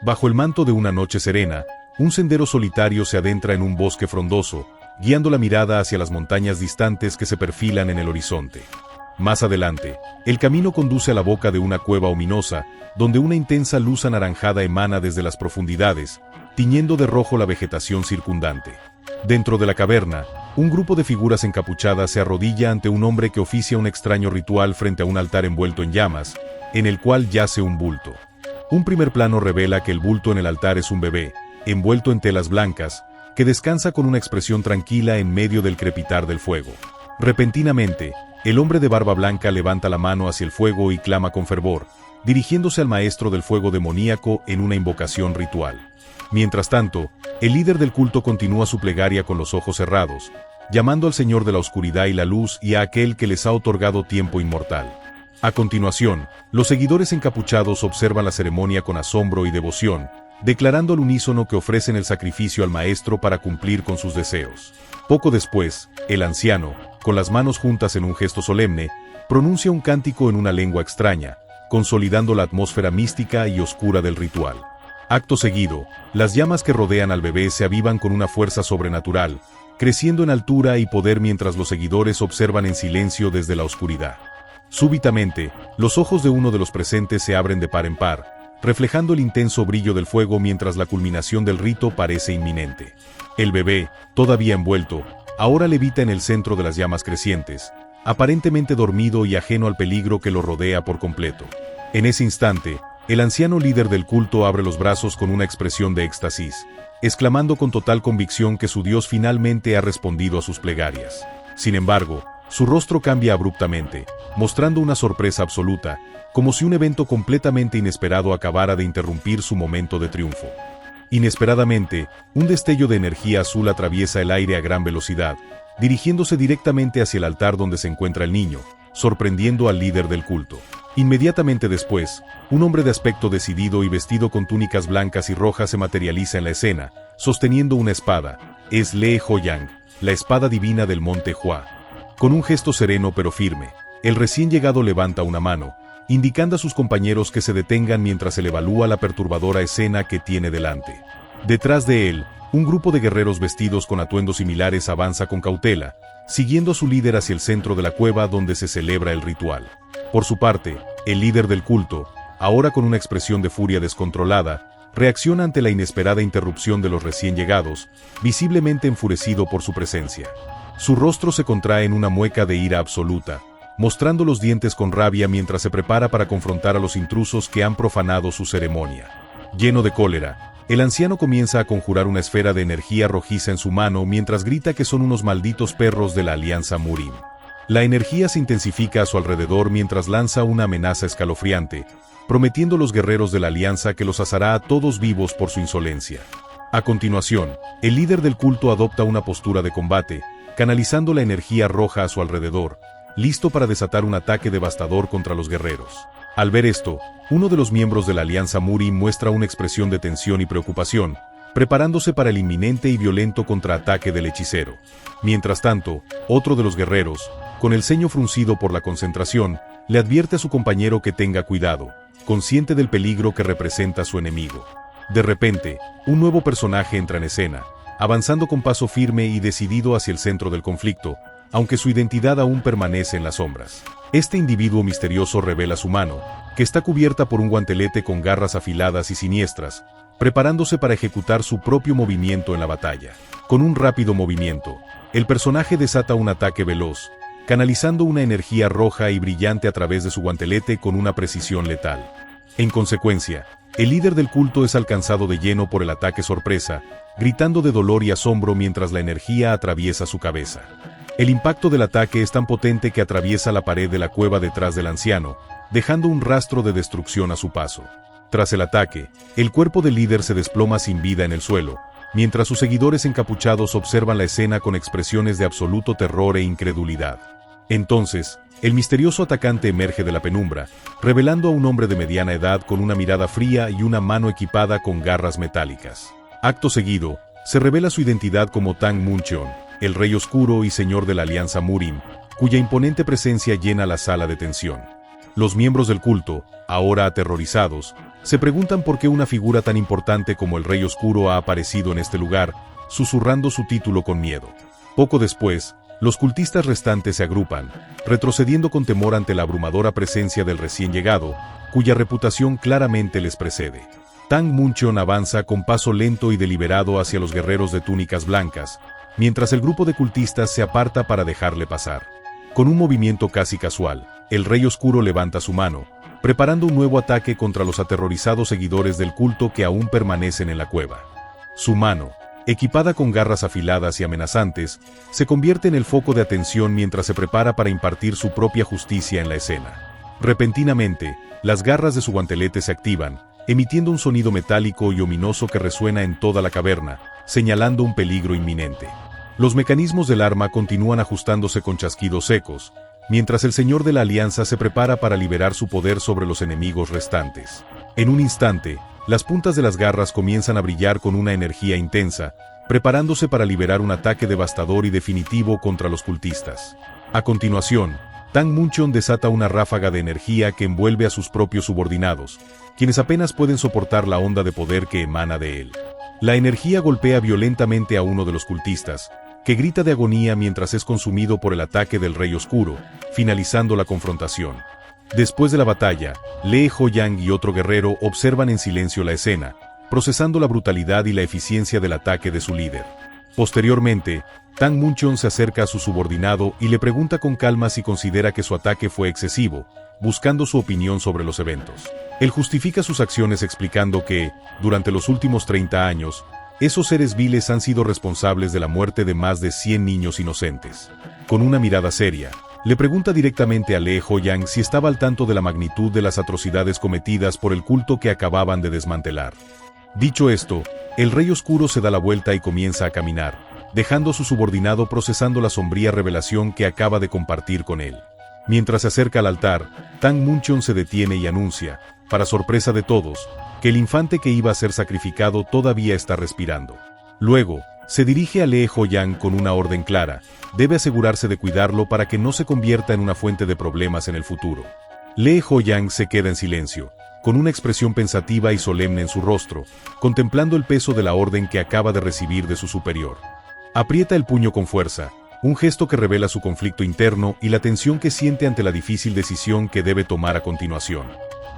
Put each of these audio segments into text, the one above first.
Bajo el manto de una noche serena, un sendero solitario se adentra en un bosque frondoso, guiando la mirada hacia las montañas distantes que se perfilan en el horizonte. Más adelante, el camino conduce a la boca de una cueva ominosa, donde una intensa luz anaranjada emana desde las profundidades, tiñendo de rojo la vegetación circundante. Dentro de la caverna, un grupo de figuras encapuchadas se arrodilla ante un hombre que oficia un extraño ritual frente a un altar envuelto en llamas, en el cual yace un bulto. Un primer plano revela que el bulto en el altar es un bebé, envuelto en telas blancas, que descansa con una expresión tranquila en medio del crepitar del fuego. Repentinamente, el hombre de barba blanca levanta la mano hacia el fuego y clama con fervor, dirigiéndose al maestro del fuego demoníaco en una invocación ritual. Mientras tanto, el líder del culto continúa su plegaria con los ojos cerrados, llamando al Señor de la oscuridad y la luz y a aquel que les ha otorgado tiempo inmortal. A continuación, los seguidores encapuchados observan la ceremonia con asombro y devoción, declarando al unísono que ofrecen el sacrificio al maestro para cumplir con sus deseos. Poco después, el anciano, con las manos juntas en un gesto solemne, pronuncia un cántico en una lengua extraña, consolidando la atmósfera mística y oscura del ritual. Acto seguido, las llamas que rodean al bebé se avivan con una fuerza sobrenatural, creciendo en altura y poder mientras los seguidores observan en silencio desde la oscuridad. Súbitamente, los ojos de uno de los presentes se abren de par en par, reflejando el intenso brillo del fuego mientras la culminación del rito parece inminente. El bebé, todavía envuelto, ahora levita en el centro de las llamas crecientes, aparentemente dormido y ajeno al peligro que lo rodea por completo. En ese instante, el anciano líder del culto abre los brazos con una expresión de éxtasis, exclamando con total convicción que su Dios finalmente ha respondido a sus plegarias. Sin embargo, su rostro cambia abruptamente, mostrando una sorpresa absoluta, como si un evento completamente inesperado acabara de interrumpir su momento de triunfo. Inesperadamente, un destello de energía azul atraviesa el aire a gran velocidad, dirigiéndose directamente hacia el altar donde se encuentra el niño, sorprendiendo al líder del culto. Inmediatamente después, un hombre de aspecto decidido y vestido con túnicas blancas y rojas se materializa en la escena, sosteniendo una espada. Es Le Hoyang, la espada divina del monte Hua. Con un gesto sereno pero firme, el recién llegado levanta una mano, indicando a sus compañeros que se detengan mientras él evalúa la perturbadora escena que tiene delante. Detrás de él, un grupo de guerreros vestidos con atuendos similares avanza con cautela, siguiendo a su líder hacia el centro de la cueva donde se celebra el ritual. Por su parte, el líder del culto, ahora con una expresión de furia descontrolada, reacciona ante la inesperada interrupción de los recién llegados, visiblemente enfurecido por su presencia. Su rostro se contrae en una mueca de ira absoluta, mostrando los dientes con rabia mientras se prepara para confrontar a los intrusos que han profanado su ceremonia. Lleno de cólera, el anciano comienza a conjurar una esfera de energía rojiza en su mano mientras grita que son unos malditos perros de la Alianza Murim. La energía se intensifica a su alrededor mientras lanza una amenaza escalofriante, prometiendo a los guerreros de la Alianza que los asará a todos vivos por su insolencia. A continuación, el líder del culto adopta una postura de combate, canalizando la energía roja a su alrededor, listo para desatar un ataque devastador contra los guerreros. Al ver esto, uno de los miembros de la Alianza Murim muestra una expresión de tensión y preocupación, preparándose para el inminente y violento contraataque del hechicero. Mientras tanto, otro de los guerreros, con el ceño fruncido por la concentración, le advierte a su compañero que tenga cuidado, consciente del peligro que representa su enemigo. De repente, un nuevo personaje entra en escena, avanzando con paso firme y decidido hacia el centro del conflicto, aunque su identidad aún permanece en las sombras. Este individuo misterioso revela su mano, que está cubierta por un guantelete con garras afiladas y siniestras, preparándose para ejecutar su propio movimiento en la batalla. Con un rápido movimiento, el personaje desata un ataque veloz, canalizando una energía roja y brillante a través de su guantelete con una precisión letal. En consecuencia, el líder del culto es alcanzado de lleno por el ataque sorpresa, gritando de dolor y asombro mientras la energía atraviesa su cabeza. El impacto del ataque es tan potente que atraviesa la pared de la cueva detrás del anciano, dejando un rastro de destrucción a su paso. Tras el ataque, el cuerpo del líder se desploma sin vida en el suelo, mientras sus seguidores encapuchados observan la escena con expresiones de absoluto terror e incredulidad. Entonces, el misterioso atacante emerge de la penumbra, revelando a un hombre de mediana edad con una mirada fría y una mano equipada con garras metálicas. Acto seguido, se revela su identidad como Tang Muncheon, el rey oscuro y señor de la Alianza Murim, cuya imponente presencia llena la sala de tensión. Los miembros del culto, ahora aterrorizados, Se preguntan por qué una figura tan importante como el Rey Oscuro ha aparecido en este lugar, susurrando su título con miedo. Poco después, los cultistas restantes se agrupan, retrocediendo con temor ante la abrumadora presencia del recién llegado, cuya reputación claramente les precede. Tang Muncheon avanza con paso lento y deliberado hacia los guerreros de túnicas blancas, mientras el grupo de cultistas se aparta para dejarle pasar. Con un movimiento casi casual, el Rey Oscuro levanta su mano, preparando un nuevo ataque contra los aterrorizados seguidores del culto que aún permanecen en la cueva. Su mano, equipada con garras afiladas y amenazantes, se convierte en el foco de atención mientras se prepara para impartir su propia justicia en la escena. Repentinamente, las garras de su guantelete se activan, emitiendo un sonido metálico y ominoso que resuena en toda la caverna, señalando un peligro inminente. Los mecanismos del arma continúan ajustándose con chasquidos secos, mientras el Señor de la Alianza se prepara para liberar su poder sobre los enemigos restantes. En un instante, las puntas de las garras comienzan a brillar con una energía intensa, preparándose para liberar un ataque devastador y definitivo contra los cultistas. A continuación, Tang Muncheon desata una ráfaga de energía que envuelve a sus propios subordinados, quienes apenas pueden soportar la onda de poder que emana de él. La energía golpea violentamente a uno de los cultistas, que grita de agonía mientras es consumido por el ataque del Rey Oscuro, finalizando la confrontación. Después de la batalla, Lee Ho-yang y otro guerrero observan en silencio la escena, procesando la brutalidad y la eficiencia del ataque de su líder. Posteriormente, Tang Muncheon se acerca a su subordinado y le pregunta con calma si considera que su ataque fue excesivo, buscando su opinión sobre los eventos. Él justifica sus acciones explicando que, durante los últimos 30 años, esos seres viles han sido responsables de la muerte de más de 100 niños inocentes. Con una mirada seria, le pregunta directamente a Lee Ho-yang si estaba al tanto de la magnitud de las atrocidades cometidas por el culto que acababan de desmantelar. Dicho esto, el Rey Oscuro se da la vuelta y comienza a caminar, dejando a su subordinado procesando la sombría revelación que acaba de compartir con él. Mientras se acerca al altar, Tang Muncheon se detiene y anuncia, para sorpresa de todos, que el infante que iba a ser sacrificado todavía está respirando. Luego, se dirige a Lee Ho-yang con una orden clara: debe asegurarse de cuidarlo para que no se convierta en una fuente de problemas en el futuro. Lee Ho-yang se queda en silencio, con una expresión pensativa y solemne en su rostro, contemplando el peso de la orden que acaba de recibir de su superior. Aprieta el puño con fuerza, un gesto que revela su conflicto interno y la tensión que siente ante la difícil decisión que debe tomar a continuación.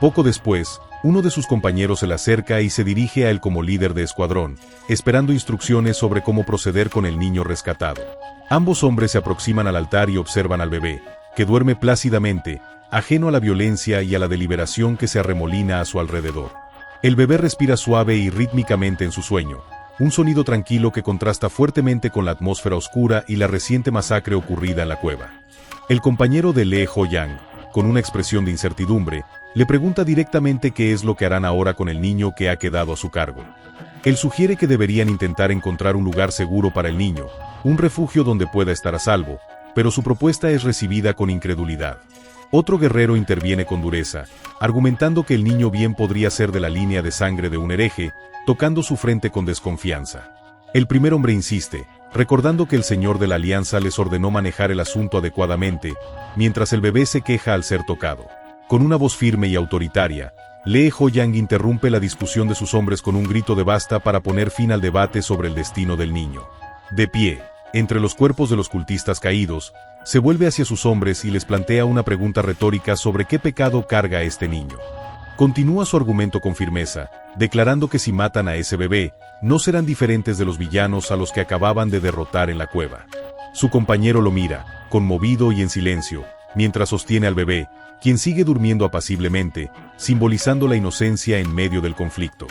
Poco después, uno de sus compañeros se le acerca y se dirige a él como líder de escuadrón, esperando instrucciones sobre cómo proceder con el niño rescatado. Ambos hombres se aproximan al altar y observan al bebé, que duerme plácidamente, ajeno a la violencia y a la deliberación que se arremolina a su alrededor. El bebé respira suave y rítmicamente en su sueño, un sonido tranquilo que contrasta fuertemente con la atmósfera oscura y la reciente masacre ocurrida en la cueva. El compañero de Lee Ho-yang, con una expresión de incertidumbre, le pregunta directamente qué es lo que harán ahora con el niño que ha quedado a su cargo. Él sugiere que deberían intentar encontrar un lugar seguro para el niño, un refugio donde pueda estar a salvo, pero su propuesta es recibida con incredulidad. Otro guerrero interviene con dureza, argumentando que el niño bien podría ser de la línea de sangre de un hereje, tocando su frente con desconfianza. El primer hombre insiste, recordando que el Señor de la Alianza les ordenó manejar el asunto adecuadamente, mientras el bebé se queja al ser tocado. Con una voz firme y autoritaria, Lee Ho-yang interrumpe la discusión de sus hombres con un grito de basta para poner fin al debate sobre el destino del niño. De pie, entre los cuerpos de los cultistas caídos, se vuelve hacia sus hombres y les plantea una pregunta retórica sobre qué pecado carga este niño. Continúa su argumento con firmeza, declarando que si matan a ese bebé, no serán diferentes de los villanos a los que acababan de derrotar en la cueva. Su compañero lo mira, conmovido y en silencio, mientras sostiene al bebé, quien sigue durmiendo apaciblemente, simbolizando la inocencia en medio del conflicto.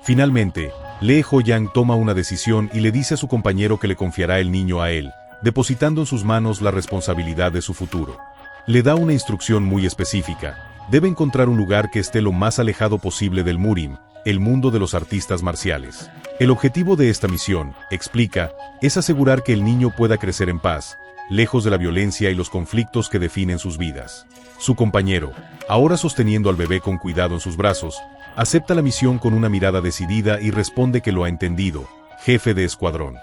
Finalmente, Lee Ho-yang toma una decisión y le dice a su compañero que le confiará el niño a él, depositando en sus manos la responsabilidad de su futuro. Le da una instrucción muy específica: debe encontrar un lugar que esté lo más alejado posible del Murim, el mundo de los artistas marciales. El objetivo de esta misión, explica, es asegurar que el niño pueda crecer en paz, lejos de la violencia y los conflictos que definen sus vidas. Su compañero, ahora sosteniendo al bebé con cuidado en sus brazos, acepta la misión con una mirada decidida y responde que lo ha entendido, jefe de escuadrón.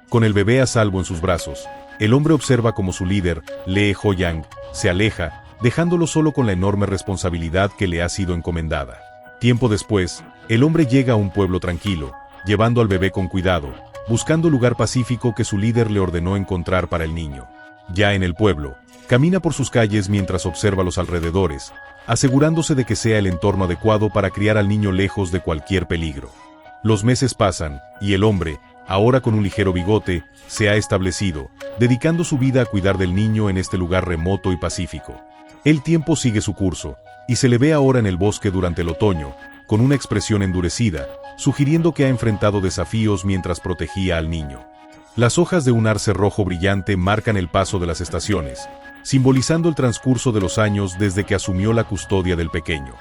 Con el bebé a salvo en sus brazos, el hombre observa cómo su líder, Lee Ho-yang, se aleja, dejándolo solo con la enorme responsabilidad que le ha sido encomendada. Tiempo después, el hombre llega a un pueblo tranquilo, llevando al bebé con cuidado, buscando lugar pacífico que su líder le ordenó encontrar para el niño. Ya en el pueblo, camina por sus calles mientras observa los alrededores, asegurándose de que sea el entorno adecuado para criar al niño lejos de cualquier peligro. Los meses pasan, y el hombre, ahora con un ligero bigote, se ha establecido, dedicando su vida a cuidar del niño en este lugar remoto y pacífico. El tiempo sigue su curso, y se le ve ahora en el bosque durante el otoño, con una expresión endurecida, sugiriendo que ha enfrentado desafíos mientras protegía al niño. Las hojas de un arce rojo brillante marcan el paso de las estaciones, simbolizando el transcurso de los años desde que asumió la custodia del pequeño.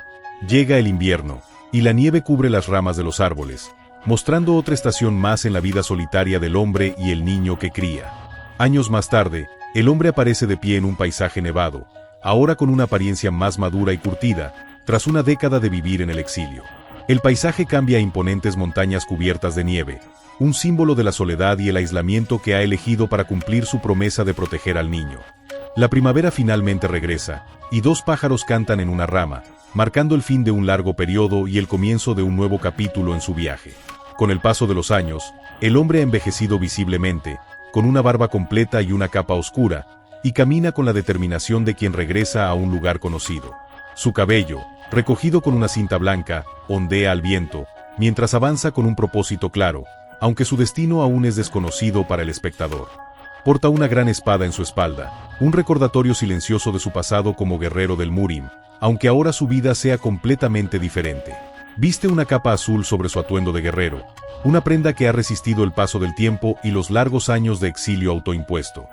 Llega el invierno, y la nieve cubre las ramas de los árboles, mostrando otra estación más en la vida solitaria del hombre y el niño que cría. Años más tarde, el hombre aparece de pie en un paisaje nevado, ahora con una apariencia más madura y curtida, tras una década de vivir en el exilio. El paisaje cambia a imponentes montañas cubiertas de nieve, un símbolo de la soledad y el aislamiento que ha elegido para cumplir su promesa de proteger al niño. La primavera finalmente regresa, y dos pájaros cantan en una rama, marcando el fin de un largo periodo y el comienzo de un nuevo capítulo en su viaje. Con el paso de los años, el hombre ha envejecido visiblemente, con una barba completa y una capa oscura, y camina con la determinación de quien regresa a un lugar conocido. Su cabello, recogido con una cinta blanca, ondea al viento, mientras avanza con un propósito claro, aunque su destino aún es desconocido para el espectador. Porta una gran espada en su espalda, un recordatorio silencioso de su pasado como guerrero del Murim, aunque ahora su vida sea completamente diferente. Viste una capa azul sobre su atuendo de guerrero, una prenda que ha resistido el paso del tiempo y los largos años de exilio autoimpuesto.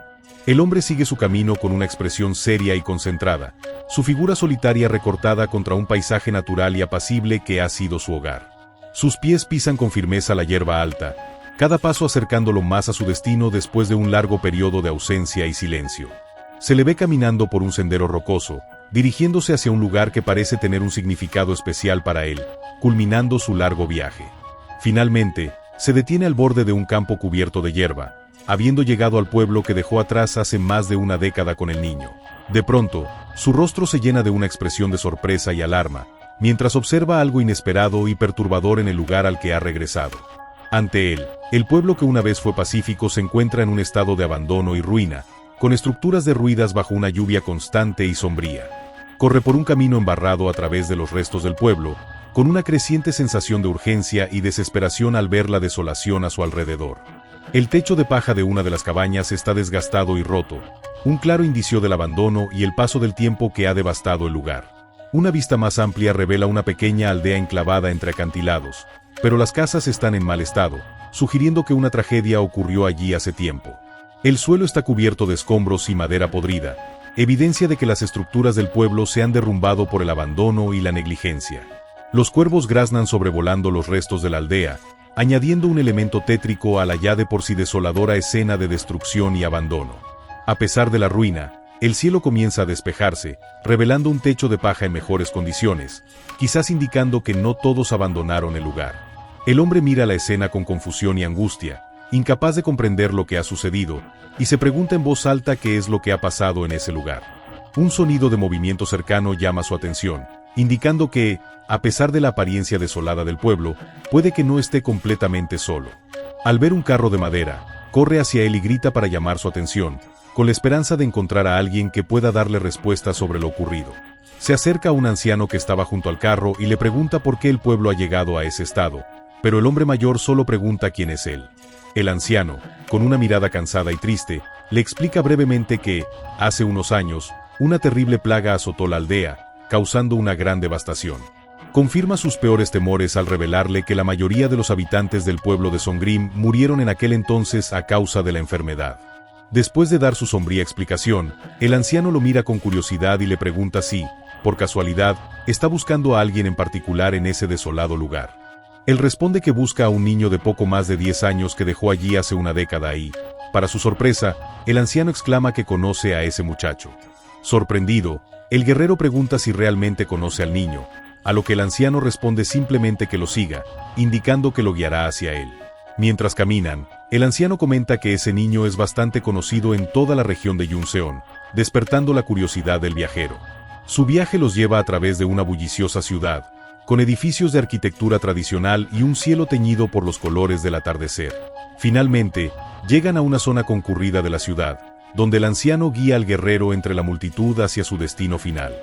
El hombre sigue su camino con una expresión seria y concentrada, su figura solitaria recortada contra un paisaje natural y apacible que ha sido su hogar. Sus pies pisan con firmeza la hierba alta, cada paso acercándolo más a su destino después de un largo periodo de ausencia y silencio. Se le ve caminando por un sendero rocoso, dirigiéndose hacia un lugar que parece tener un significado especial para él, culminando su largo viaje. Finalmente, se detiene al borde de un campo cubierto de hierba, habiendo llegado al pueblo que dejó atrás hace más de una década con el niño. De pronto, su rostro se llena de una expresión de sorpresa y alarma, mientras observa algo inesperado y perturbador en el lugar al que ha regresado. Ante él, el pueblo que una vez fue pacífico se encuentra en un estado de abandono y ruina, con estructuras derruidas bajo una lluvia constante y sombría. Corre por un camino embarrado a través de los restos del pueblo, con una creciente sensación de urgencia y desesperación al ver la desolación a su alrededor. El techo de paja de una de las cabañas está desgastado y roto, un claro indicio del abandono y el paso del tiempo que ha devastado el lugar. Una vista más amplia revela una pequeña aldea enclavada entre acantilados, pero las casas están en mal estado, sugiriendo que una tragedia ocurrió allí hace tiempo. El suelo está cubierto de escombros y madera podrida, evidencia de que las estructuras del pueblo se han derrumbado por el abandono y la negligencia. Los cuervos graznan sobrevolando los restos de la aldea, añadiendo un elemento tétrico a la ya de por sí desoladora escena de destrucción y abandono. A pesar de la ruina, el cielo comienza a despejarse, revelando un techo de paja en mejores condiciones, quizás indicando que no todos abandonaron el lugar. El hombre mira la escena con confusión y angustia, incapaz de comprender lo que ha sucedido, y se pregunta en voz alta qué es lo que ha pasado en ese lugar. Un sonido de movimiento cercano llama su atención, indicando que, a pesar de la apariencia desolada del pueblo, puede que no esté completamente solo. Al ver un carro de madera, corre hacia él y grita para llamar su atención, con la esperanza de encontrar a alguien que pueda darle respuesta sobre lo ocurrido. Se acerca a un anciano que estaba junto al carro y le pregunta por qué el pueblo ha llegado a ese estado, pero el hombre mayor solo pregunta quién es él. El anciano, con una mirada cansada y triste, le explica brevemente que, hace unos años, una terrible plaga azotó la aldea, causando una gran devastación. Confirma sus peores temores al revelarle que la mayoría de los habitantes del pueblo de Songrim murieron en aquel entonces a causa de la enfermedad. Después de dar su sombría explicación, el anciano lo mira con curiosidad y le pregunta si, por casualidad, está buscando a alguien en particular en ese desolado lugar. Él responde que busca a un niño de poco más de 10 años que dejó allí hace una década y, para su sorpresa, el anciano exclama que conoce a ese muchacho. Sorprendido, el guerrero pregunta si realmente conoce al niño, a lo que el anciano responde simplemente que lo siga, indicando que lo guiará hacia él. Mientras caminan, el anciano comenta que ese niño es bastante conocido en toda la región de Yunseon, despertando la curiosidad del viajero. Su viaje los lleva a través de una bulliciosa ciudad, con edificios de arquitectura tradicional y un cielo teñido por los colores del atardecer. Finalmente, llegan a una zona concurrida de la ciudad, donde el anciano guía al guerrero entre la multitud hacia su destino final.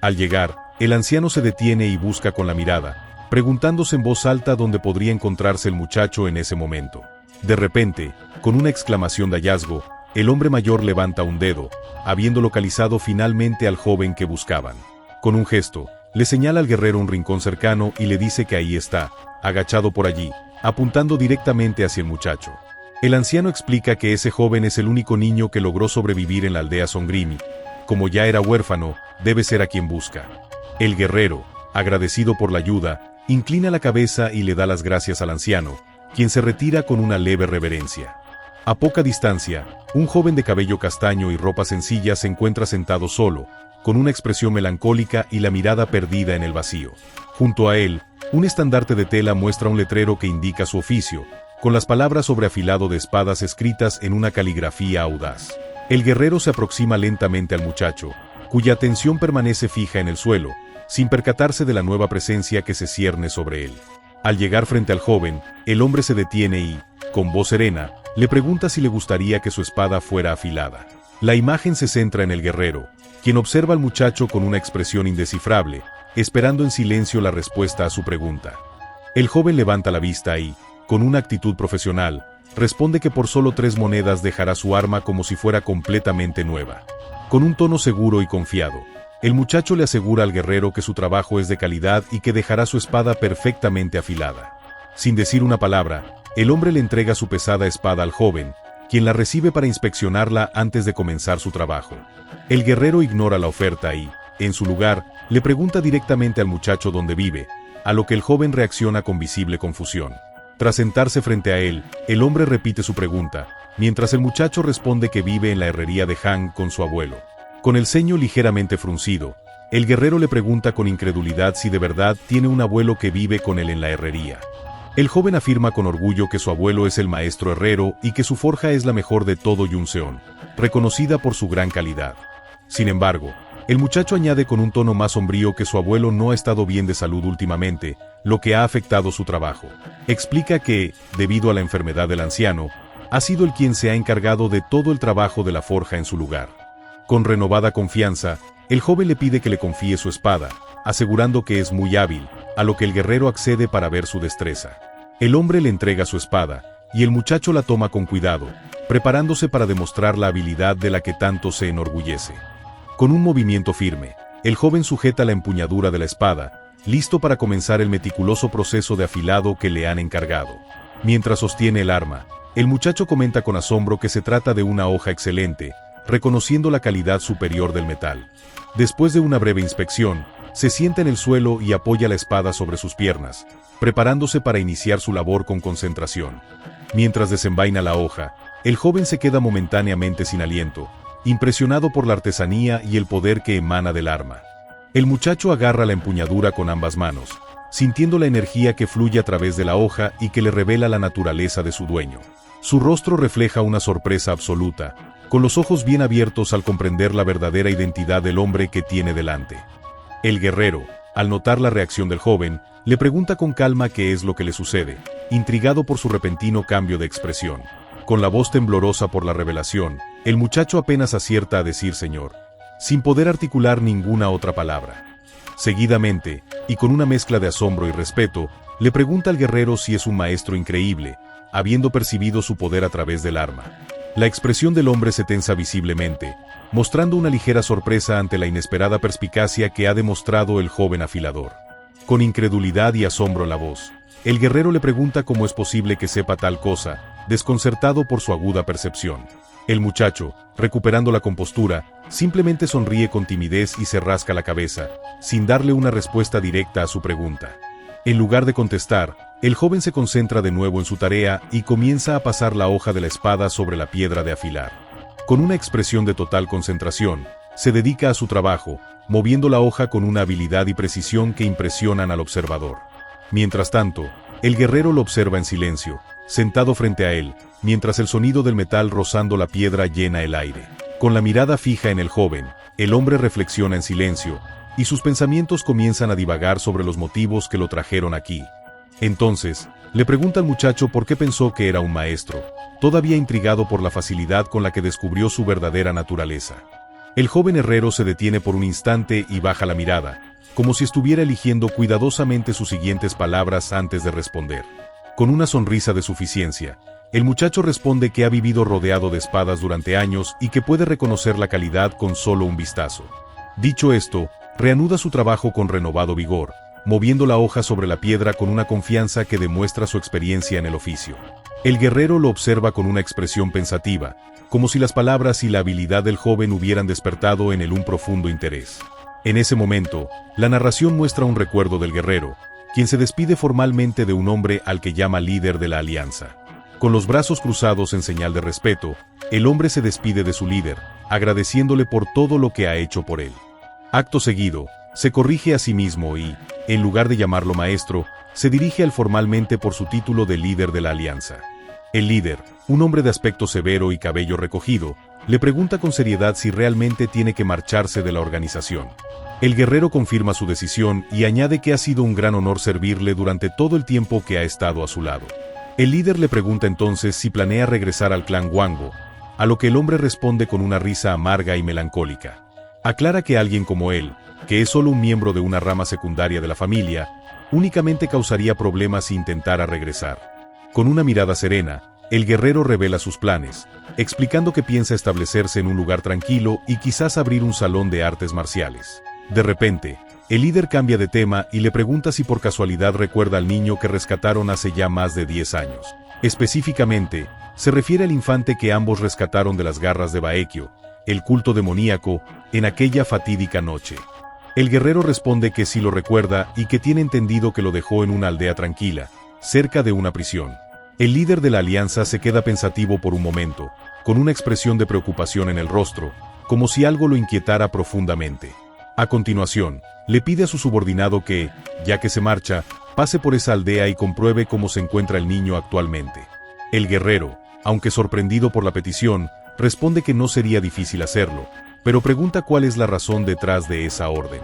Al llegar, el anciano se detiene y busca con la mirada, preguntándose en voz alta dónde podría encontrarse el muchacho en ese momento. De repente, con una exclamación de hallazgo, el hombre mayor levanta un dedo, habiendo localizado finalmente al joven que buscaban. Con un gesto, le señala al guerrero un rincón cercano y le dice que ahí está, agachado por allí, apuntando directamente hacia el muchacho. El anciano explica que ese joven es el único niño que logró sobrevivir en la aldea Songrimi. Como ya era huérfano, debe ser a quien busca. El guerrero, agradecido por la ayuda, inclina la cabeza y le da las gracias al anciano, quien se retira con una leve reverencia. A poca distancia, un joven de cabello castaño y ropa sencilla se encuentra sentado solo, con una expresión melancólica y la mirada perdida en el vacío. Junto a él, un estandarte de tela muestra un letrero que indica su oficio, con las palabras sobre afilado de espadas escritas en una caligrafía audaz. El guerrero se aproxima lentamente al muchacho, cuya atención permanece fija en el suelo, sin percatarse de la nueva presencia que se cierne sobre él. Al llegar frente al joven, el hombre se detiene y, con voz serena, le pregunta si le gustaría que su espada fuera afilada. La imagen se centra en el guerrero, quien observa al muchacho con una expresión indescifrable, esperando en silencio la respuesta a su pregunta. El joven levanta la vista y, con una actitud profesional, responde que por solo 3 monedas dejará su arma como si fuera completamente nueva. Con un tono seguro y confiado, el muchacho le asegura al guerrero que su trabajo es de calidad y que dejará su espada perfectamente afilada. Sin decir una palabra, el hombre le entrega su pesada espada al joven, quien la recibe para inspeccionarla antes de comenzar su trabajo. El guerrero ignora la oferta y, en su lugar, le pregunta directamente al muchacho dónde vive, a lo que el joven reacciona con visible confusión. Tras sentarse frente a él, el hombre repite su pregunta, mientras el muchacho responde que vive en la herrería de Han con su abuelo. Con el ceño ligeramente fruncido, el guerrero le pregunta con incredulidad si de verdad tiene un abuelo que vive con él en la herrería. El joven afirma con orgullo que su abuelo es el maestro herrero y que su forja es la mejor de todo Yunseon, reconocida por su gran calidad. Sin embargo, el muchacho añade con un tono más sombrío que su abuelo no ha estado bien de salud últimamente, lo que ha afectado su trabajo. Explica que, debido a la enfermedad del anciano, ha sido él quien se ha encargado de todo el trabajo de la forja en su lugar. Con renovada confianza, el joven le pide que le confíe su espada, asegurando que es muy hábil, a lo que el guerrero accede para ver su destreza. El hombre le entrega su espada, y el muchacho la toma con cuidado, preparándose para demostrar la habilidad de la que tanto se enorgullece. Con un movimiento firme, el joven sujeta la empuñadura de la espada, listo para comenzar el meticuloso proceso de afilado que le han encargado. Mientras sostiene el arma, el muchacho comenta con asombro que se trata de una hoja excelente, reconociendo la calidad superior del metal. Después de una breve inspección, se sienta en el suelo y apoya la espada sobre sus piernas, preparándose para iniciar su labor con concentración. Mientras desenvaina la hoja, el joven se queda momentáneamente sin aliento, impresionado por la artesanía y el poder que emana del arma. El muchacho agarra la empuñadura con ambas manos, sintiendo la energía que fluye a través de la hoja y que le revela la naturaleza de su dueño. Su rostro refleja una sorpresa absoluta, con los ojos bien abiertos al comprender la verdadera identidad del hombre que tiene delante. El guerrero, al notar la reacción del joven, le pregunta con calma qué es lo que le sucede, intrigado por su repentino cambio de expresión. Con la voz temblorosa por la revelación, el muchacho apenas acierta a decir señor, sin poder articular ninguna otra palabra. Seguidamente, y con una mezcla de asombro y respeto, le pregunta al guerrero si es un maestro increíble, habiendo percibido su poder a través del arma. La expresión del hombre se tensa visiblemente, mostrando una ligera sorpresa ante la inesperada perspicacia que ha demostrado el joven afilador. Con incredulidad y asombro en la voz, el guerrero le pregunta cómo es posible que sepa tal cosa, desconcertado por su aguda percepción. El muchacho, recuperando la compostura, simplemente sonríe con timidez y se rasca la cabeza, sin darle una respuesta directa a su pregunta. En lugar de contestar, el joven se concentra de nuevo en su tarea y comienza a pasar la hoja de la espada sobre la piedra de afilar. Con una expresión de total concentración, se dedica a su trabajo, moviendo la hoja con una habilidad y precisión que impresionan al observador. Mientras tanto, el guerrero lo observa en silencio, sentado frente a él, mientras el sonido del metal rozando la piedra llena el aire. Con la mirada fija en el joven, el hombre reflexiona en silencio, y sus pensamientos comienzan a divagar sobre los motivos que lo trajeron aquí. Entonces, le pregunta al muchacho por qué pensó que era un maestro, todavía intrigado por la facilidad con la que descubrió su verdadera naturaleza. El joven herrero se detiene por un instante y baja la mirada, como si estuviera eligiendo cuidadosamente sus siguientes palabras antes de responder. Con una sonrisa de suficiencia, el muchacho responde que ha vivido rodeado de espadas durante años y que puede reconocer la calidad con solo un vistazo. Dicho esto, reanuda su trabajo con renovado vigor, moviendo la hoja sobre la piedra con una confianza que demuestra su experiencia en el oficio. El guerrero lo observa con una expresión pensativa, como si las palabras y la habilidad del joven hubieran despertado en él un profundo interés. En ese momento, la narración muestra un recuerdo del guerrero, quien se despide formalmente de un hombre al que llama líder de la alianza. Con los brazos cruzados en señal de respeto, el hombre se despide de su líder, agradeciéndole por todo lo que ha hecho por él. Acto seguido, se corrige a sí mismo y, en lugar de llamarlo maestro, se dirige a él formalmente por su título de líder de la alianza. El líder, un hombre de aspecto severo y cabello recogido, le pregunta con seriedad si realmente tiene que marcharse de la organización. El guerrero confirma su decisión y añade que ha sido un gran honor servirle durante todo el tiempo que ha estado a su lado. El líder le pregunta entonces si planea regresar al clan Wango, a lo que el hombre responde con una risa amarga y melancólica. Aclara que alguien como él, que es solo un miembro de una rama secundaria de la familia, únicamente causaría problemas si intentara regresar. Con una mirada serena, el guerrero revela sus planes, explicando que piensa establecerse en un lugar tranquilo y quizás abrir un salón de artes marciales. De repente, el líder cambia de tema y le pregunta si por casualidad recuerda al niño que rescataron hace ya más de 10 años. Específicamente, se refiere al infante que ambos rescataron de las garras de Baekyo, el culto demoníaco, en aquella fatídica noche. El guerrero responde que sí lo recuerda y que tiene entendido que lo dejó en una aldea tranquila, cerca de una prisión. El líder de la alianza se queda pensativo por un momento, con una expresión de preocupación en el rostro, como si algo lo inquietara profundamente. A continuación, le pide a su subordinado que, ya que se marcha, pase por esa aldea y compruebe cómo se encuentra el niño actualmente. El guerrero, aunque sorprendido por la petición, responde que no sería difícil hacerlo, pero pregunta cuál es la razón detrás de esa orden.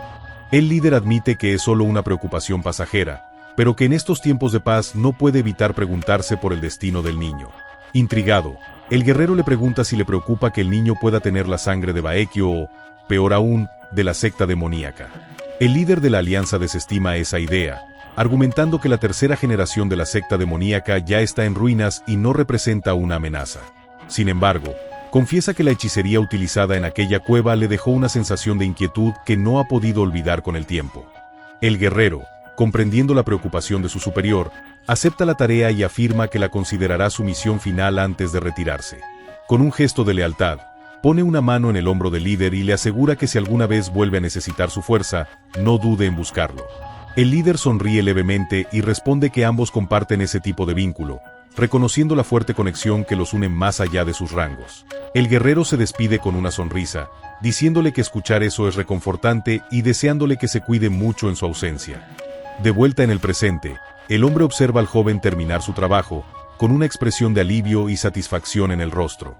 El líder admite que es solo una preocupación pasajera, pero que en estos tiempos de paz no puede evitar preguntarse por el destino del niño. Intrigado, el guerrero le pregunta si le preocupa que el niño pueda tener la sangre de Baekyo o, peor aún, de la secta demoníaca. El líder de la alianza desestima esa idea, argumentando que la tercera generación de la secta demoníaca ya está en ruinas y no representa una amenaza. Sin embargo, confiesa que la hechicería utilizada en aquella cueva le dejó una sensación de inquietud que no ha podido olvidar con el tiempo. El guerrero, comprendiendo la preocupación de su superior, acepta la tarea y afirma que la considerará su misión final antes de retirarse. Con un gesto de lealtad, pone una mano en el hombro del líder y le asegura que si alguna vez vuelve a necesitar su fuerza, no dude en buscarlo. El líder sonríe levemente y responde que ambos comparten ese tipo de vínculo, reconociendo la fuerte conexión que los une más allá de sus rangos. El guerrero se despide con una sonrisa, diciéndole que escuchar eso es reconfortante y deseándole que se cuide mucho en su ausencia. De vuelta en el presente, el hombre observa al joven terminar su trabajo, con una expresión de alivio y satisfacción en el rostro.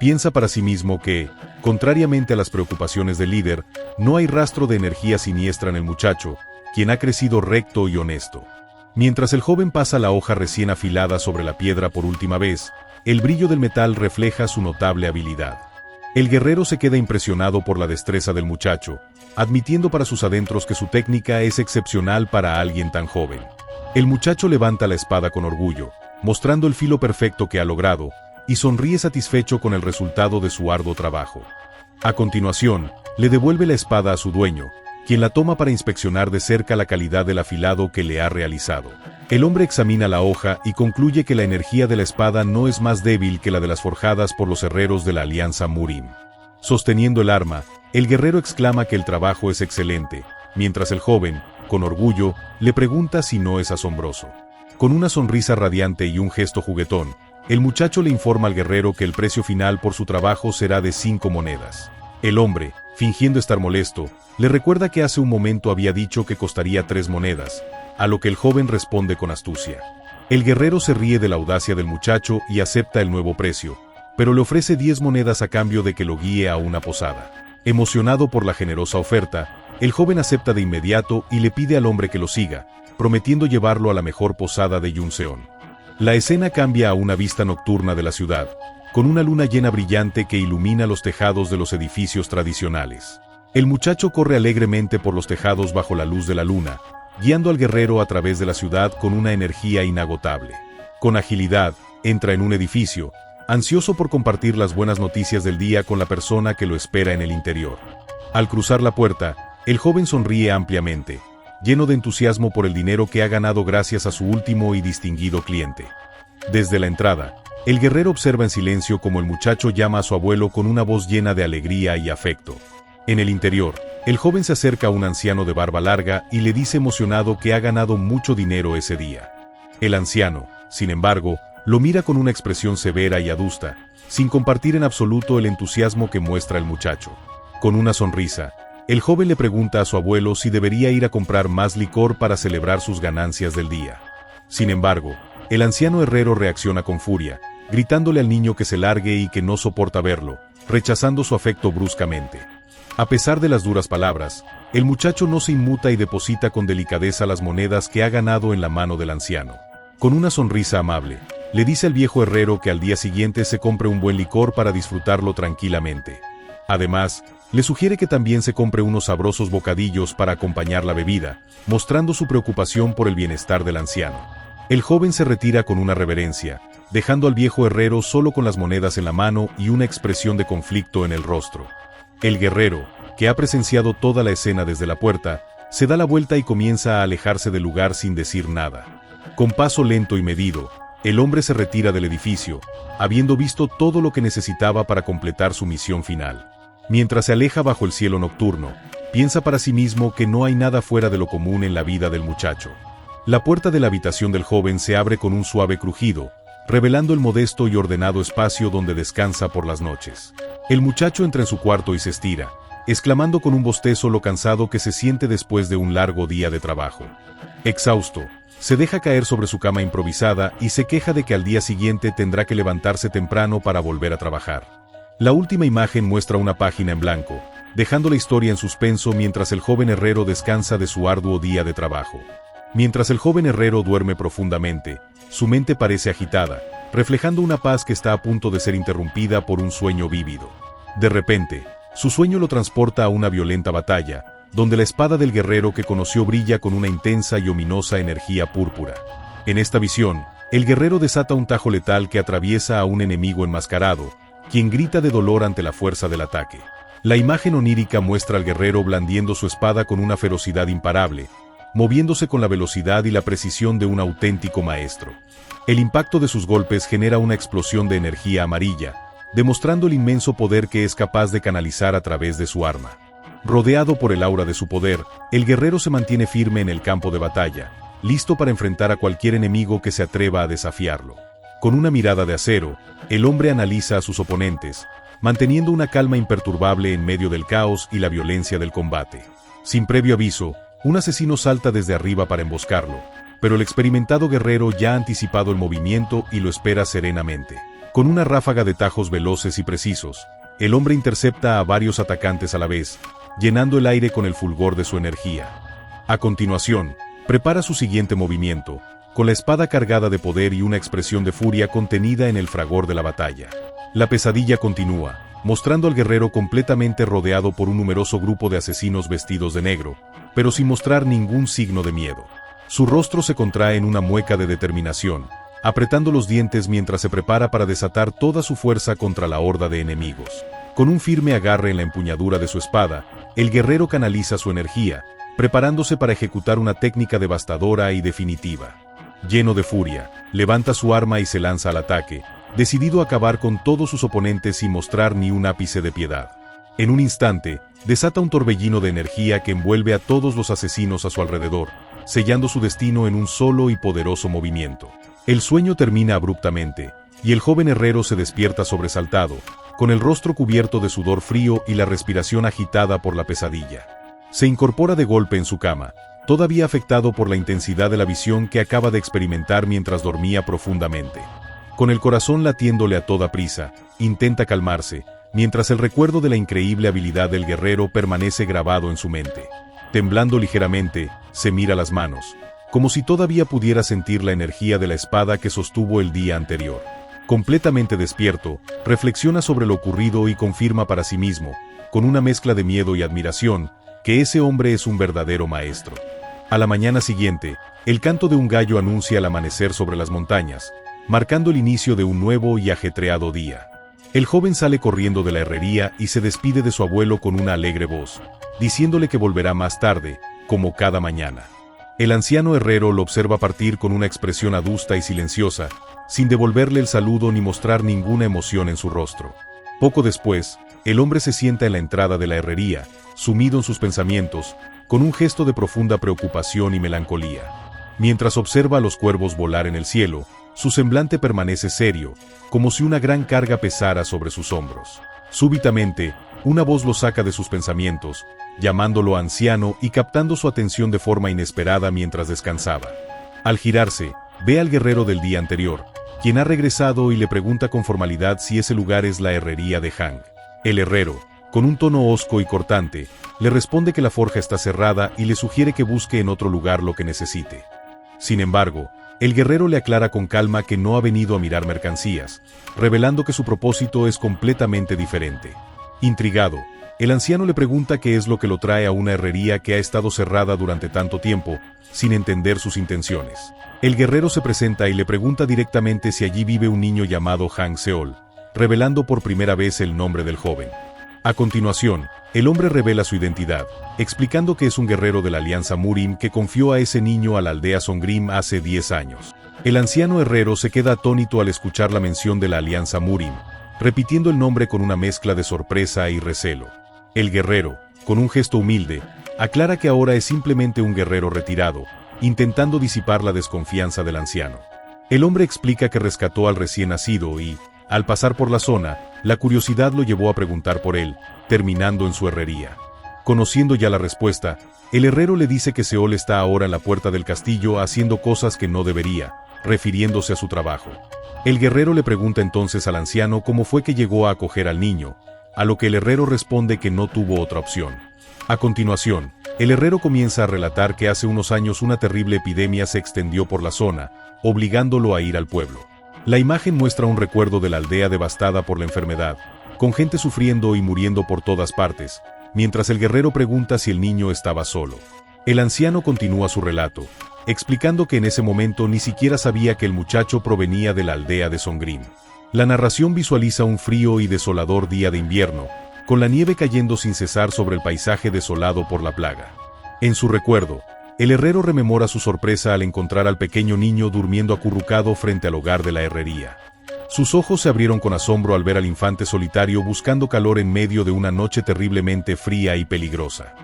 Piensa para sí mismo que, contrariamente a las preocupaciones del líder, no hay rastro de energía siniestra en el muchacho, quien ha crecido recto y honesto. Mientras el joven pasa la hoja recién afilada sobre la piedra por última vez, el brillo del metal refleja su notable habilidad. El guerrero se queda impresionado por la destreza del muchacho, admitiendo para sus adentros que su técnica es excepcional para alguien tan joven. El muchacho levanta la espada con orgullo, mostrando el filo perfecto que ha logrado, y sonríe satisfecho con el resultado de su arduo trabajo. A continuación, le devuelve la espada a su dueño, quien la toma para inspeccionar de cerca la calidad del afilado que le ha realizado. El hombre examina la hoja y concluye que la energía de la espada no es más débil que la de las forjadas por los herreros de la Alianza Murim. Sosteniendo el arma, el guerrero exclama que el trabajo es excelente, mientras el joven, con orgullo, le pregunta si no es asombroso. Con una sonrisa radiante y un gesto juguetón, el muchacho le informa al guerrero que el precio final por su trabajo será de 5 monedas. El hombre, fingiendo estar molesto, le recuerda que hace un momento había dicho que costaría 3 monedas, a lo que el joven responde con astucia. El guerrero se ríe de la audacia del muchacho y acepta el nuevo precio, pero le ofrece 10 monedas a cambio de que lo guíe a una posada. Emocionado por la generosa oferta, El joven acepta de inmediato y le pide al hombre que lo siga, prometiendo llevarlo a la mejor posada de Yunseon. La escena cambia a una vista nocturna de la ciudad, con una luna llena brillante que ilumina los tejados de los edificios tradicionales. El muchacho corre alegremente por los tejados bajo la luz de la luna, guiando al guerrero a través de la ciudad con una energía inagotable. Con agilidad, entra en un edificio, ansioso por compartir las buenas noticias del día con la persona que lo espera en el interior. Al cruzar la puerta, el joven sonríe ampliamente, lleno de entusiasmo por el dinero que ha ganado gracias a su último y distinguido cliente. Desde la entrada, el guerrero observa en silencio cómo el muchacho llama a su abuelo con una voz llena de alegría y afecto. En el interior, el joven se acerca a un anciano de barba larga y le dice emocionado que ha ganado mucho dinero ese día. El anciano, sin embargo, lo mira con una expresión severa y adusta, sin compartir en absoluto el entusiasmo que muestra el muchacho. Con una sonrisa, el joven le pregunta a su abuelo si debería ir a comprar más licor para celebrar sus ganancias del día. Sin embargo, el anciano herrero reacciona con furia, gritándole al niño que se largue y que no soporta verlo, rechazando su afecto bruscamente. A pesar de las duras palabras, el muchacho no se inmuta y deposita con delicadeza las monedas que ha ganado en la mano del anciano. Con una sonrisa amable, le dice al viejo herrero que al día siguiente se compre un buen licor para disfrutarlo tranquilamente. Además, le sugiere que también se compre unos sabrosos bocadillos para acompañar la bebida, mostrando su preocupación por el bienestar del anciano. El joven se retira con una reverencia, dejando al viejo herrero solo con las monedas en la mano y una expresión de conflicto en el rostro. El guerrero, que ha presenciado toda la escena desde la puerta, se da la vuelta y comienza a alejarse del lugar sin decir nada. Con paso lento y medido, el hombre se retira del edificio, habiendo visto todo lo que necesitaba para completar su misión final. Mientras se aleja bajo el cielo nocturno, piensa para sí mismo que no hay nada fuera de lo común en la vida del muchacho. La puerta de la habitación del joven se abre con un suave crujido, revelando el modesto y ordenado espacio donde descansa por las noches. El muchacho entra en su cuarto y se estira, exclamando con un bostezo lo cansado que se siente después de un largo día de trabajo. Exhausto, se deja caer sobre su cama improvisada y se queja de que al día siguiente tendrá que levantarse temprano para volver a trabajar. La última imagen muestra una página en blanco, dejando la historia en suspenso mientras el joven herrero descansa de su arduo día de trabajo. Mientras el joven herrero duerme profundamente, su mente parece agitada, reflejando una paz que está a punto de ser interrumpida por un sueño vívido. De repente, su sueño lo transporta a una violenta batalla, donde la espada del guerrero que conoció brilla con una intensa y ominosa energía púrpura. En esta visión, el guerrero desata un tajo letal que atraviesa a un enemigo enmascarado, quien grita de dolor ante la fuerza del ataque. La imagen onírica muestra al guerrero blandiendo su espada con una ferocidad imparable, moviéndose con la velocidad y la precisión de un auténtico maestro. El impacto de sus golpes genera una explosión de energía amarilla, demostrando el inmenso poder que es capaz de canalizar a través de su arma. Rodeado por el aura de su poder, el guerrero se mantiene firme en el campo de batalla, listo para enfrentar a cualquier enemigo que se atreva a desafiarlo. Con una mirada de acero, el hombre analiza a sus oponentes, manteniendo una calma imperturbable en medio del caos y la violencia del combate. Sin previo aviso, un asesino salta desde arriba para emboscarlo, pero el experimentado guerrero ya ha anticipado el movimiento y lo espera serenamente. Con una ráfaga de tajos veloces y precisos, el hombre intercepta a varios atacantes a la vez, llenando el aire con el fulgor de su energía. A continuación, prepara su siguiente movimiento, con la espada cargada de poder y una expresión de furia contenida en el fragor de la batalla. La pesadilla continúa, mostrando al guerrero completamente rodeado por un numeroso grupo de asesinos vestidos de negro, pero sin mostrar ningún signo de miedo. Su rostro se contrae en una mueca de determinación, apretando los dientes mientras se prepara para desatar toda su fuerza contra la horda de enemigos. Con un firme agarre en la empuñadura de su espada, el guerrero canaliza su energía, preparándose para ejecutar una técnica devastadora y definitiva. Lleno de furia, levanta su arma y se lanza al ataque, decidido a acabar con todos sus oponentes sin mostrar ni un ápice de piedad. En un instante, desata un torbellino de energía que envuelve a todos los asesinos a su alrededor, sellando su destino en un solo y poderoso movimiento. El sueño termina abruptamente, y el joven herrero se despierta sobresaltado, con el rostro cubierto de sudor frío y la respiración agitada por la pesadilla. Se incorpora de golpe en su cama, todavía afectado por la intensidad de la visión que acaba de experimentar mientras dormía profundamente. Con el corazón latiéndole a toda prisa, intenta calmarse, mientras el recuerdo de la increíble habilidad del guerrero permanece grabado en su mente. Temblando ligeramente, se mira las manos, como si todavía pudiera sentir la energía de la espada que sostuvo el día anterior. Completamente despierto, reflexiona sobre lo ocurrido y confirma para sí mismo, con una mezcla de miedo y admiración, que ese hombre es un verdadero maestro. A la mañana siguiente, el canto de un gallo anuncia el amanecer sobre las montañas, marcando el inicio de un nuevo y ajetreado día. El joven sale corriendo de la herrería y se despide de su abuelo con una alegre voz, diciéndole que volverá más tarde, como cada mañana. El anciano herrero lo observa partir con una expresión adusta y silenciosa, sin devolverle el saludo ni mostrar ninguna emoción en su rostro. Poco después, el hombre se sienta en la entrada de la herrería, sumido en sus pensamientos, con un gesto de profunda preocupación y melancolía. Mientras observa a los cuervos volar en el cielo, su semblante permanece serio, como si una gran carga pesara sobre sus hombros. Súbitamente, una voz lo saca de sus pensamientos, llamándolo anciano y captando su atención de forma inesperada mientras descansaba. Al girarse, ve al guerrero del día anterior, quien ha regresado y le pregunta con formalidad si ese lugar es la herrería de Hang. El herrero, con un tono hosco y cortante, le responde que la forja está cerrada y le sugiere que busque en otro lugar lo que necesite. Sin embargo, el guerrero le aclara con calma que no ha venido a mirar mercancías, revelando que su propósito es completamente diferente. Intrigado, el anciano le pregunta qué es lo que lo trae a una herrería que ha estado cerrada durante tanto tiempo, sin entender sus intenciones. El guerrero se presenta y le pregunta directamente si allí vive un niño llamado Hang Seol, revelando por primera vez el nombre del joven. A continuación, el hombre revela su identidad, explicando que es un guerrero de la Alianza Murim que confió a ese niño a la aldea Songrim hace 10 años. El anciano herrero se queda atónito al escuchar la mención de la Alianza Murim, repitiendo el nombre con una mezcla de sorpresa y recelo. El guerrero, con un gesto humilde, aclara que ahora es simplemente un guerrero retirado, intentando disipar la desconfianza del anciano. El hombre explica que rescató al recién nacido y, al pasar por la zona, la curiosidad lo llevó a preguntar por él, terminando en su herrería. Conociendo ya la respuesta, el herrero le dice que Seol está ahora en la puerta del castillo haciendo cosas que no debería, refiriéndose a su trabajo. El guerrero le pregunta entonces al anciano cómo fue que llegó a acoger al niño, a lo que el herrero responde que no tuvo otra opción. A continuación, el herrero comienza a relatar que hace unos años una terrible epidemia se extendió por la zona, obligándolo a ir al pueblo. La imagen muestra un recuerdo de la aldea devastada por la enfermedad, con gente sufriendo y muriendo por todas partes, mientras el guerrero pregunta si el niño estaba solo. El anciano continúa su relato, explicando que en ese momento ni siquiera sabía que el muchacho provenía de la aldea de Songrim. La narración visualiza un frío y desolador día de invierno, con la nieve cayendo sin cesar sobre el paisaje desolado por la plaga. En su recuerdo, el herrero rememora su sorpresa al encontrar al pequeño niño durmiendo acurrucado frente al hogar de la herrería. Sus ojos se abrieron con asombro al ver al infante solitario buscando calor en medio de una noche terriblemente fría y peligrosa.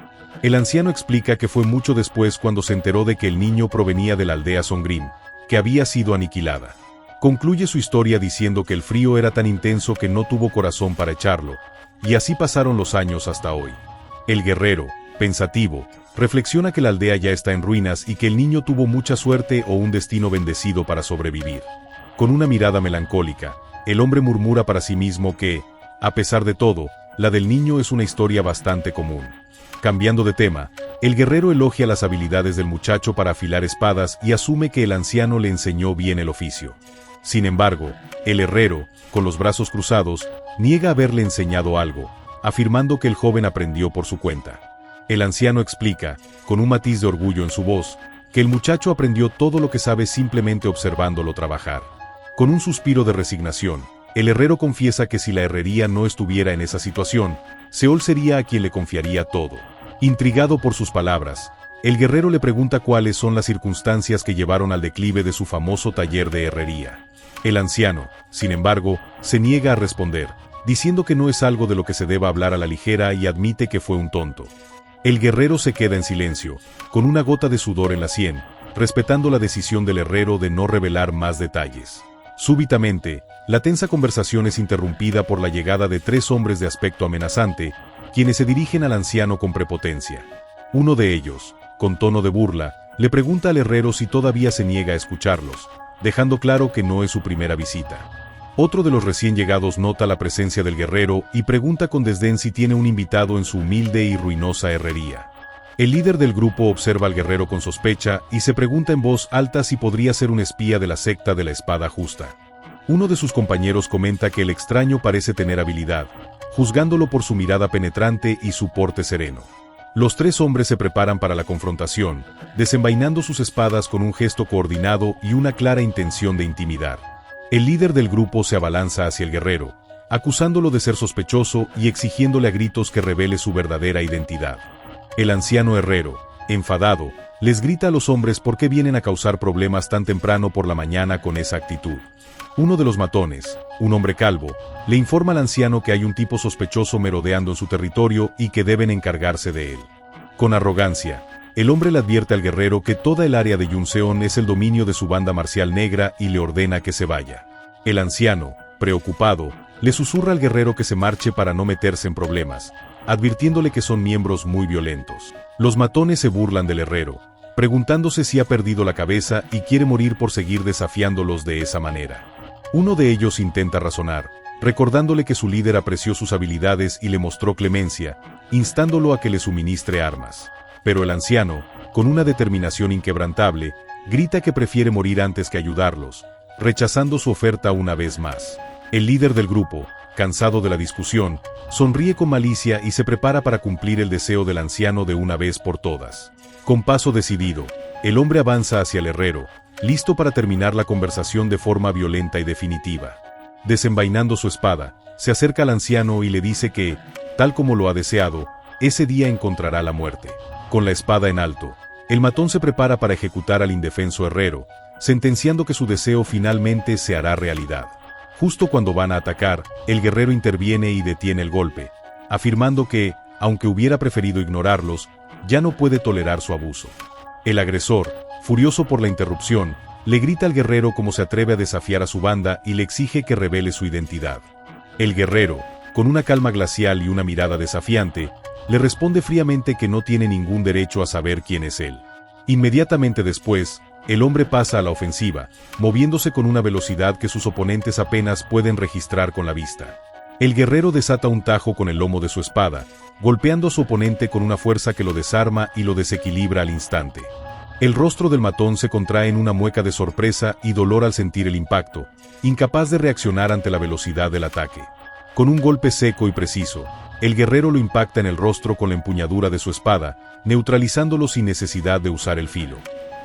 El anciano explica que fue mucho después cuando se enteró de que el niño provenía de la aldea Songrim, que había sido aniquilada. Concluye su historia diciendo que el frío era tan intenso que no tuvo corazón para echarlo, y así pasaron los años hasta hoy. El guerrero, pensativo, reflexiona que la aldea ya está en ruinas y que el niño tuvo mucha suerte o un destino bendecido para sobrevivir. Con una mirada melancólica, el hombre murmura para sí mismo que, a pesar de todo, la del niño es una historia bastante común. Cambiando de tema, el guerrero elogia las habilidades del muchacho para afilar espadas y asume que el anciano le enseñó bien el oficio. Sin embargo, el herrero, con los brazos cruzados, niega haberle enseñado algo, afirmando que el joven aprendió por su cuenta. El anciano explica, con un matiz de orgullo en su voz, que el muchacho aprendió todo lo que sabe simplemente observándolo trabajar. Con un suspiro de resignación, el herrero confiesa que si la herrería no estuviera en esa situación, Seol sería a quien le confiaría todo. Intrigado por sus palabras, el guerrero le pregunta cuáles son las circunstancias que llevaron al declive de su famoso taller de herrería. El anciano, sin embargo, se niega a responder, diciendo que no es algo de lo que se deba hablar a la ligera y admite que fue un tonto. El guerrero se queda en silencio, con una gota de sudor en la sien, respetando la decisión del herrero de no revelar más detalles. Súbitamente, la tensa conversación es interrumpida por la llegada de 3 hombres de aspecto amenazante, quienes se dirigen al anciano con prepotencia. Uno de ellos, con tono de burla, le pregunta al herrero si todavía se niega a escucharlos, dejando claro que no es su primera visita. Otro de los recién llegados nota la presencia del guerrero y pregunta con desdén si tiene un invitado en su humilde y ruinosa herrería. El líder del grupo observa al guerrero con sospecha y se pregunta en voz alta si podría ser un espía de la secta de la espada justa. Uno de sus compañeros comenta que el extraño parece tener habilidad, juzgándolo por su mirada penetrante y su porte sereno. Los tres hombres se preparan para la confrontación, desenvainando sus espadas con un gesto coordinado y una clara intención de intimidar. El líder del grupo se abalanza hacia el guerrero, acusándolo de ser sospechoso y exigiéndole a gritos que revele su verdadera identidad. El anciano herrero, enfadado, les grita a los hombres por qué vienen a causar problemas tan temprano por la mañana con esa actitud. Uno de los matones, un hombre calvo, le informa al anciano que hay un tipo sospechoso merodeando en su territorio y que deben encargarse de él. Con arrogancia, el hombre le advierte al guerrero que toda el área de Yunseon es el dominio de su banda marcial negra y le ordena que se vaya. El anciano, preocupado, le susurra al guerrero que se marche para no meterse en problemas, advirtiéndole que son miembros muy violentos. Los matones se burlan del herrero, preguntándose si ha perdido la cabeza y quiere morir por seguir desafiándolos de esa manera. Uno de ellos intenta razonar, recordándole que su líder apreció sus habilidades y le mostró clemencia, instándolo a que le suministre armas. Pero el anciano, con una determinación inquebrantable, grita que prefiere morir antes que ayudarlos, rechazando su oferta una vez más. El líder del grupo, cansado de la discusión, sonríe con malicia y se prepara para cumplir el deseo del anciano de una vez por todas. Con paso decidido, el hombre avanza hacia el herrero, listo para terminar la conversación de forma violenta y definitiva. Desenvainando su espada, se acerca al anciano y le dice que, tal como lo ha deseado, ese día encontrará la muerte. Con la espada en alto, el matón se prepara para ejecutar al indefenso herrero, sentenciando que su deseo finalmente se hará realidad. Justo cuando van a atacar, el guerrero interviene y detiene el golpe, afirmando que, aunque hubiera preferido ignorarlos, ya no puede tolerar su abuso. El agresor, furioso por la interrupción, le grita al guerrero cómo se atreve a desafiar a su banda y le exige que revele su identidad. El guerrero, con una calma glacial y una mirada desafiante, le responde fríamente que no tiene ningún derecho a saber quién es él. Inmediatamente después, el hombre pasa a la ofensiva, moviéndose con una velocidad que sus oponentes apenas pueden registrar con la vista. El guerrero desata un tajo con el lomo de su espada, golpeando a su oponente con una fuerza que lo desarma y lo desequilibra al instante. El rostro del matón se contrae en una mueca de sorpresa y dolor al sentir el impacto, incapaz de reaccionar ante la velocidad del ataque. Con un golpe seco y preciso, el guerrero lo impacta en el rostro con la empuñadura de su espada, neutralizándolo sin necesidad de usar el filo.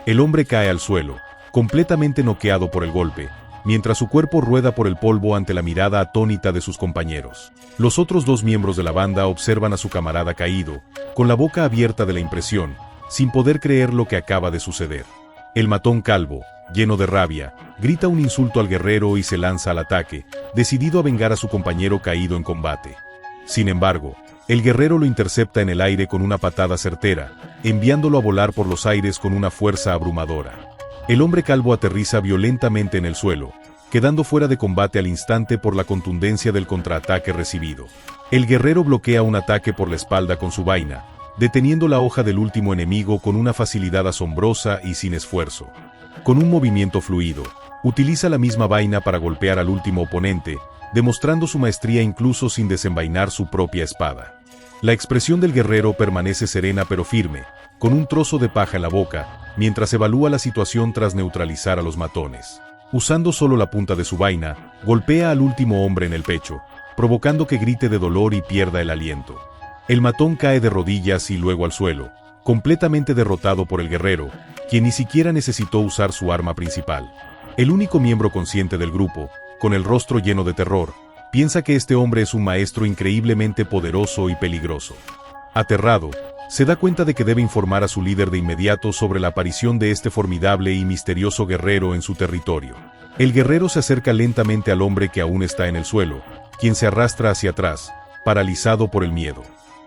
El hombre cae al suelo, completamente noqueado por el golpe, mientras su cuerpo rueda por el polvo ante la mirada atónita de sus compañeros. Los otros dos miembros de la banda observan a su camarada caído, con la boca abierta de la impresión, sin poder creer lo que acaba de suceder. El matón calvo, lleno de rabia, grita un insulto al guerrero y se lanza al ataque, decidido a vengar a su compañero caído en combate. Sin embargo, el guerrero lo intercepta en el aire con una patada certera, enviándolo a volar por los aires con una fuerza abrumadora. El hombre calvo aterriza violentamente en el suelo, quedando fuera de combate al instante por la contundencia del contraataque recibido. El guerrero bloquea un ataque por la espalda con su vaina, deteniendo la hoja del último enemigo con una facilidad asombrosa y sin esfuerzo. Con un movimiento fluido, utiliza la misma vaina para golpear al último oponente, demostrando su maestría incluso sin desenvainar su propia espada. La expresión del guerrero permanece serena pero firme, con un trozo de paja en la boca, mientras evalúa la situación tras neutralizar a los matones. Usando solo la punta de su vaina, golpea al último hombre en el pecho, provocando que grite de dolor y pierda el aliento. El matón cae de rodillas y luego al suelo, completamente derrotado por el guerrero, quien ni siquiera necesitó usar su arma principal. El único miembro consciente del grupo, con el rostro lleno de terror, piensa que este hombre es un maestro increíblemente poderoso y peligroso. Aterrado, se da cuenta de que debe informar a su líder de inmediato sobre la aparición de este formidable y misterioso guerrero en su territorio. El guerrero se acerca lentamente al hombre que aún está en el suelo, quien se arrastra hacia atrás, paralizado por el miedo.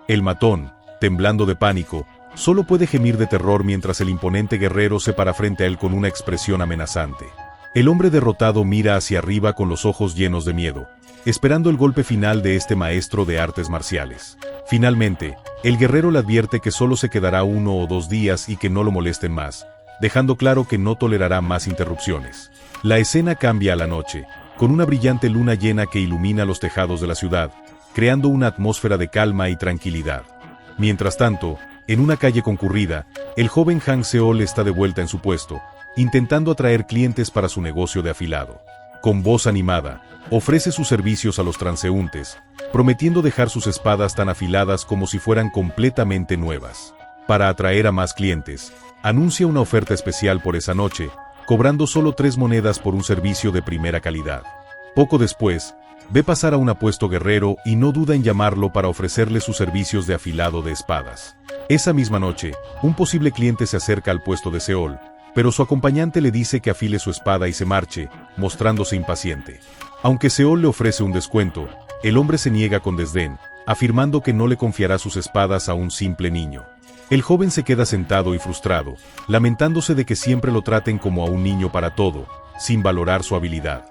El matón, temblando de pánico, solo puede gemir de terror mientras el imponente guerrero se para frente a él con una expresión amenazante. El hombre derrotado mira hacia arriba con los ojos llenos de miedo, esperando el golpe final de este maestro de artes marciales. Finalmente, el guerrero le advierte que solo se quedará 1 o 2 días y que no lo molesten más, dejando claro que no tolerará más interrupciones. La escena cambia a la noche, con una brillante luna llena que ilumina los tejados de la ciudad, creando una atmósfera de calma y tranquilidad. Mientras tanto, En una calle concurrida, el joven Hang Seol está de vuelta en su puesto, intentando atraer clientes para su negocio de afilado. Con voz animada, ofrece sus servicios a los transeúntes, prometiendo dejar sus espadas tan afiladas como si fueran completamente nuevas. Para atraer a más clientes, anuncia una oferta especial por esa noche, cobrando solo 3 monedas por un servicio de primera calidad. Poco después, ve pasar a un apuesto guerrero y no duda en llamarlo para ofrecerle sus servicios de afilado de espadas. Esa misma noche, un posible cliente se acerca al puesto de Seol, pero su acompañante le dice que afile su espada y se marche, mostrándose impaciente. Aunque Seol le ofrece un descuento, el hombre se niega con desdén, afirmando que no le confiará sus espadas a un simple niño. El joven se queda sentado y frustrado, lamentándose de que siempre lo traten como a un niño para todo, sin valorar su habilidad.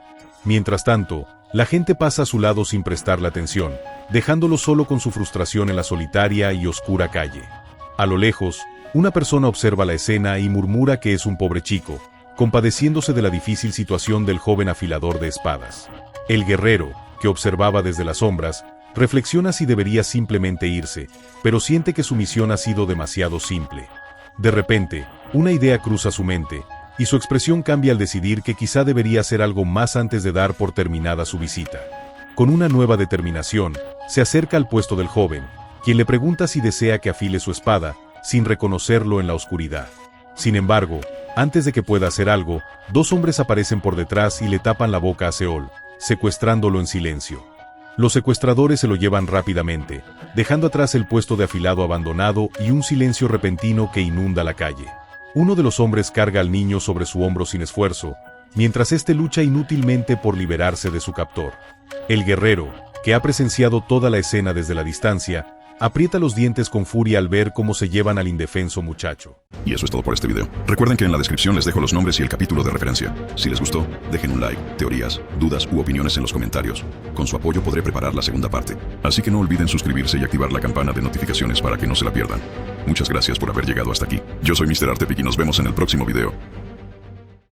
Mientras tanto, la gente pasa a su lado sin prestarle atención, dejándolo solo con su frustración en la solitaria y oscura calle. A lo lejos, una persona observa la escena y murmura que es un pobre chico, compadeciéndose de la difícil situación del joven afilador de espadas. El guerrero, que observaba desde las sombras, reflexiona si debería simplemente irse, pero siente que su misión ha sido demasiado simple. De repente, una idea cruza su mente, y su expresión cambia al decidir que quizá debería hacer algo más antes de dar por terminada su visita. Con una nueva determinación, se acerca al puesto del joven, quien le pregunta si desea que afile su espada, sin reconocerlo en la oscuridad. Sin embargo, antes de que pueda hacer algo, 2 hombres aparecen por detrás y le tapan la boca a Seol, secuestrándolo en silencio. Los secuestradores se lo llevan rápidamente, dejando atrás el puesto de afilado abandonado y un silencio repentino que inunda la calle. Uno de los hombres carga al niño sobre su hombro sin esfuerzo, mientras éste lucha inútilmente por liberarse de su captor. El guerrero, que ha presenciado toda la escena desde la distancia, aprieta los dientes con furia al ver cómo se llevan al indefenso muchacho. Y eso es todo por este video. Recuerden que en la descripción les dejo los nombres y el capítulo de referencia. Si les gustó, dejen un like, teorías, dudas u opiniones en los comentarios. Con su apoyo podré preparar la segunda parte. Así que no olviden suscribirse y activar la campana de notificaciones para que no se la pierdan. Muchas gracias por haber llegado hasta aquí. Yo soy Mr. Artepic y nos vemos en el próximo video.